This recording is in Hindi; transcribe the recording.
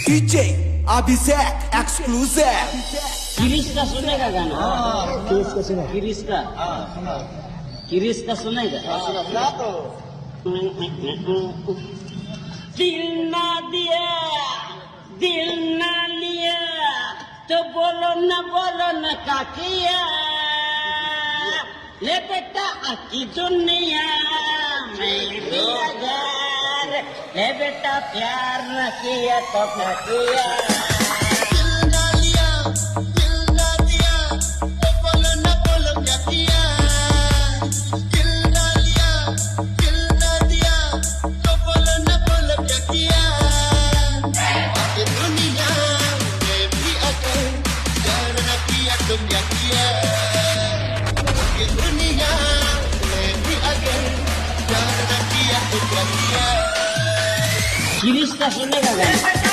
DJ Abhishek exclusive. किरिश का सुनेगा गाना? किरिश का सुना? किरिश का? किरिश का सुनेगा? सुना तो। दिल ना दिया, दिल ना लिया, तो बोलो न का किया। ले बेटा आकी दुनिया में भी अगर ले बेटा प्यार न किया तो क्या किया। किरिश का सुनेगा गाना?